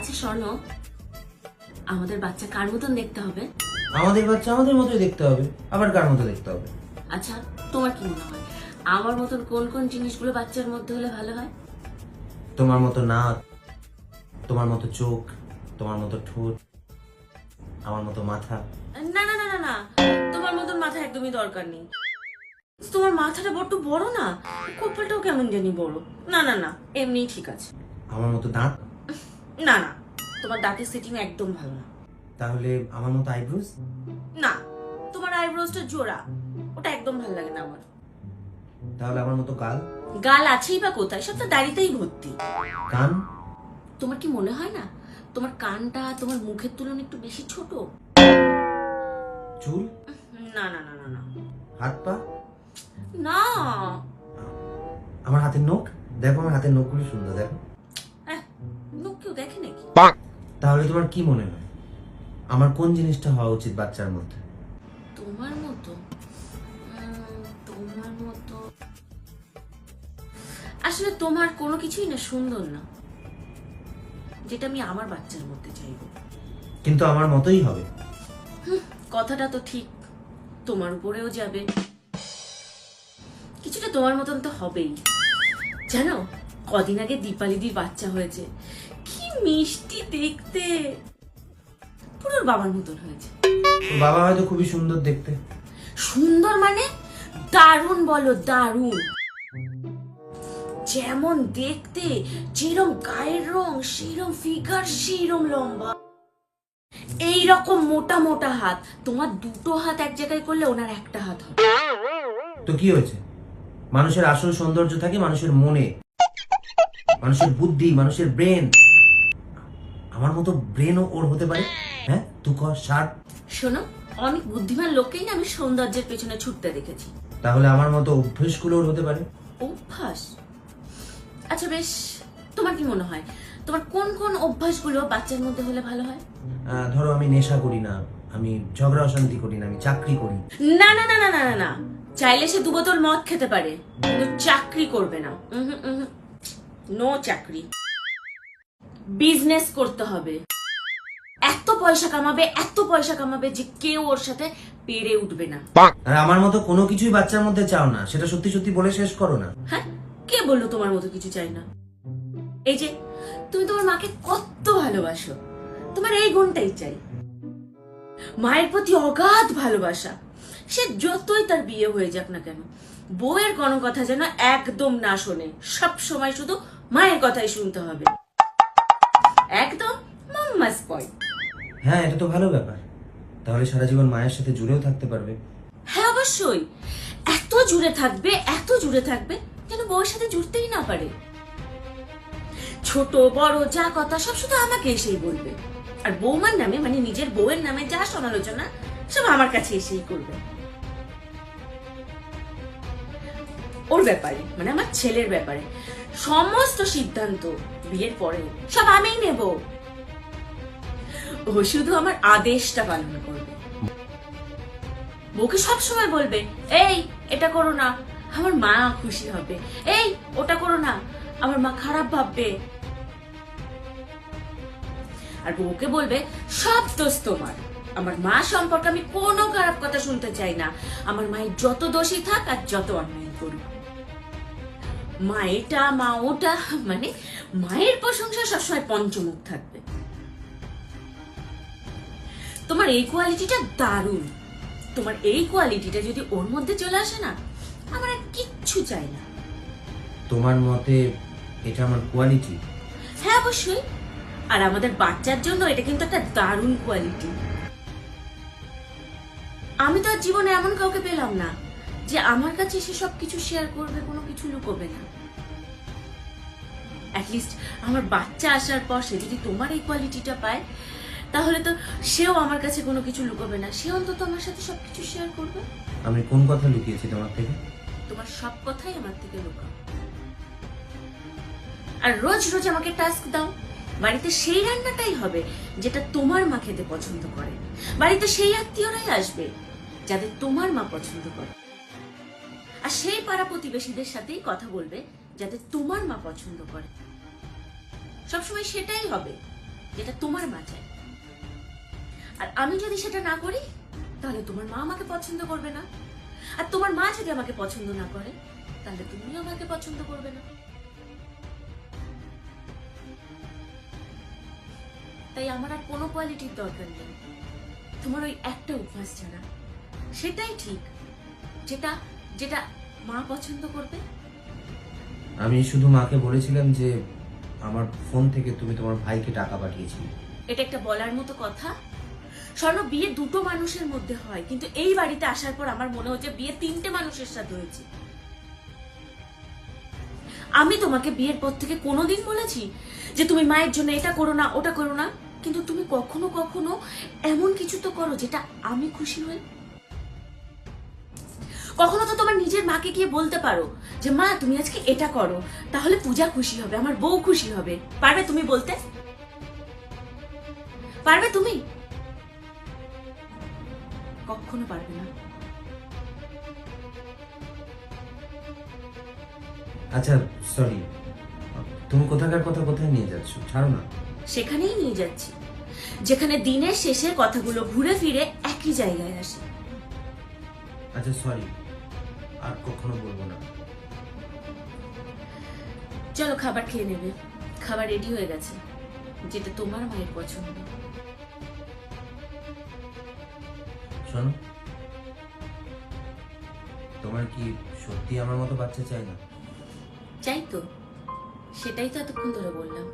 আচ্ছা শোনো, আমাদের বাচ্চা কার মতন দেখতে হবে? আমাদের বাচ্চা আমাদের মতোই দেখতে হবে, আবার কার মতো দেখতে হবে? আচ্ছা তোমার কি মনে হয় আমার মতন কোন কোন জিনিসগুলো বাচ্চার মধ্যে হলে ভালো হয়? তোমার মতো নাক, তোমার মতো চোখ, তোমার মতো ঠোঁট, আমার মতো মাথা। না না না না না, তোমার মতন মাথা একদমই দরকার নেই। তোমার মাথাটা বড্ড বড় না, কপালটাও কেমন জানি বড়। না না না, এমনিই ঠিক আছে। আমার মতো দাঁত। না না, তোমার দাঁতের সেটিং একদম ভালো না। তাহলে আমার মতো আইব্রোজ। না, তোমার আইব্রোজটা জোড়া, ওটা একদম ভালো লাগে না আমার। তাহলে আমার মতো গাল। গাল আছেই বা কোথায়, সব তো দাড়িতেই ভর্তি। কান। তোমার কি মনে হয় না তোমার কানটা তোমার মুখের তুলনায় একটু বেশি ছোট? চুল। না না না না না হাত পা। না, আমার হাতের নখ, দেখো আমার হাতের নখগুলো সুন্দর, দেখো। লোক কেউ দেখে নাকি? তাহলে তোমার কি মনে হয় আমার কোন জিনিসটা হওয়া উচিত বাচ্চার মধ্যে? তোমার মতো তোমার মতো আসলে তোমার কোনো কিছুই না সুন্দর না, যেটা আমি আমার বাচ্চার মধ্যে চাইবো। কিন্তু আমার মতোই হবে। কথাটা তো ঠিক, তোমার উপরেও যাবে, কিছুটা তোমার মতন তো হবেই। জানো, কদিন আগে দীপালিদির বাচ্চা হয়েছে, কি মিষ্টি দেখতে, পুরো বাবার মতন হয়েছে। ওর বাবা হয়তো খুবই সুন্দর দেখতে। সুন্দর মানে দারুণ বলো, দারুণ। যেমন দেখতে, যেরম গায়ের রং সেরম ফিগার, সেরম লম্বা, এইরকম মোটা মোটা হাত। তোমার দুটো হাত এক জায়গায় করলে ওনার একটা হাত হবে। তো কি হয়েছে? মানুষের আসল সৌন্দর্য থাকে মানুষের মনে, মানুষের বুদ্ধি, মানুষের ব্রেন। আমার মতো ব্রেনও ওর হতে পারে। হ্যাঁ, তুই কর শার্ট। শোনো, অনেক বুদ্ধিমান লোককেই না আমি সৌন্দর্যের পেছনে ছুটতে দেখেছি। তাহলে আমার মতো অভ্যেসগুলো ওর হতে পারে। অভ্যাস? আচ্ছা বেশ, তোমার কি মনে হয় তোমার কোন কোন অভ্যাসগুলো বাচ্চার মধ্যে হলে ভালো হয়? ধরো আমি নেশা করি না, আমি ঝগড়া অশান্তি করি না, আমি চাকরি করি। না না না না না না না, চাইলে সে 2 বোতল মদ খেতে পারে, কিন্তু চাকরি করবে না। নো চাকরি। বিজনেস করতে হবে, এত পয়সা কামাবে, এত পয়সা কামাবে যে কেউ ওর সাথে পেরে উঠবে না। আর আমার মতো কোনো কিছুই বাচ্চার মধ্যে চাও না, সেটা সত্যি সত্যি বলে শেষ করো না। হ্যাঁ, কে বললো তোমার মতো কিছু চাই না? এই যে তুমি তোমার মাকে কত ভালোবাসো, তোমার এই গুণটাই চাই। মায়ের প্রতি অগাধ ভালোবাসা, সে যতই তার বিয়ে হয়ে যাক না কেন, বউয়ের কোনো কথা যেন একদম না শোনে, সব সময় শুধু মায়ের কথাই শুনতে হবে। একদম মাম্মাস পয়েন্ট। হ্যাঁ, এটা তো ভালো ব্যাপার। তাহলে সারা জীবন মায়ের সাথে জুড়েও থাকতে পারবে। হ্যাঁ অবশ্যই, এত জুড়ে থাকবে, এত জুড়ে থাকবে যেন বউয়ের সাথে জুড়তেই না পারে। ছোট বড় যা কথা সব শুধু আমাকে এসেই বলবে, আর বৌমার নামে মানে নিজের বউয়ের নামে যা সমালোচনা সব আমার কাছে এসেই করবে। ওর ব্যাপারে মানে আমার ছেলের ব্যাপারে সমস্ত সিদ্ধান্ত বিয়ের পরেও সব আমিই নেব, ও শুধু আমার আদেশটা পালন করবে। বউকে সবসময় বলবে এই এটা করো না, আমার মা খুশি হবে, এই ওটা করো না, আমার মা খারাপ ভাববে। আর বউকে বলবে সব দোষ তোমার, আমার মা সম্পর্কে আমি কোনো খারাপ কথা শুনতে চাই না, আমার মায়ের যত দোষী থাক আর যত অন্যায় করুক, মা এটা মা ওটা, মানে মায়ের প্রশংসা সবসময় পঞ্চমুখ থাকবে। তোমার এই কোয়ালিটিটা দারুণ, তোমার এই কোয়ালিটিটা যদি ওর মধ্যে চলে আসে না, আমার আর কিচ্ছু চাই না। তোমার মতে এটা আমার কোয়ালিটি? হ্যাঁ অবশ্যই, আর আমাদের বাচ্চার জন্য এটা কিন্তু একটা দারুণ কোয়ালিটি। আমি তো আর জীবনে এমন কাউকে পেলাম না যে আমার কাছে সে সবকিছু শেয়ার করবে, কোনো কিছু লুকোবে না। অ্যাটলিস্ট আমার বাচ্চা আসার পর সে যদি তোমার এই কোয়ালিটিটা পায়, তাহলে তো সেও আমার কাছে কোনো কিছু লুকোবে না, সে অন্তত আমার সাথে সবকিছু শেয়ার করবে। আমি কোন কথা লুকিয়েছি তোমার থেকে? তোমার সব কথাই আমার থেকে লুকাও, আর রোজ রোজ আমাকে টাস্ক দাও। বাড়িতে সেই রান্নাটাই হবে যেটা তোমার মা খেতে পছন্দ করে, বাড়িতে সেই আত্মীয়রাই আসবে যাদের তোমার মা পছন্দ করে, আর সেই পাড়া প্রতিবেশীদের সাথেই কথা বলবে যাদের তোমার মা পছন্দ করে। সবসময় সেটাই হবে। যেটা তোমার মা চায়। আর আমি যদি সেটা না করি তাহলে তোমার মা আমাকে পছন্দ করবে না, আর তোমার মা যদি আমাকে পছন্দ না করে তাহলে তুমিও আমাকে পছন্দ করবে না। তাই আমার আর কোনো কোয়ালিটির দরকার নেই, তোমার ওই একটা অভ্যাস ছাড়া। সেটাই ঠিক, যেটা যেটা মা পছন্দ করবে। আমি শুধু মাকে বলেছিলাম যে আমার ফোন থেকে তুমি তোমার ভাইকে টাকা পাঠিয়েছিলে। এটা একটা বলার মতো কথা? স্বর্ণ, বিয়ে দুটো মানুষের মধ্যে হয়, কিন্তু এই বাড়িতে আসার পর আমার মনে হচ্ছে বিয়ে তিনটে মানুষের সাথে হয়েছে। আমি তোমাকে বিয়ের পর থেকে কোনোদিন বলেছি যে তুমি মায়ের জন্য এটা করো না ওটা করো না, কিন্তু তুমি কখনো কখনো এমন কিছু তো করো যেটা আমি খুশি হই। কখনো তো তোমার নিজের মাকে গিয়ে বলতে পারো যে মা তুমি আজকে এটা করো, তাহলে পূজা খুশি হবে, আমার বউ খুশি হবে। পারবে তুমি বলতে? পারবে তুমি? কখনো পারবে না। আচ্ছা সরি, তুমি কোথাকার কথা কোথায় নিয়ে যাচ্ছ? ছাড়ো না। সেখানেই নিয়ে যাচ্ছি যেখানে দিনের শেষের কথাগুলো ঘুরে ফিরে একই জায়গায় আসে। আচ্ছা সরি, আর কখনো বলবো না। চলো খাবার খেয়ে নেবে, খাবার রেডি হয়ে গেছে, যেটা তোমার মায়ের পছন্দ। শোনো, তোমার কি সত্যি আমার মতো বাচ্চা চাই না? চাই তো, সেটাই তো এতক্ষণ ধরে বললাম।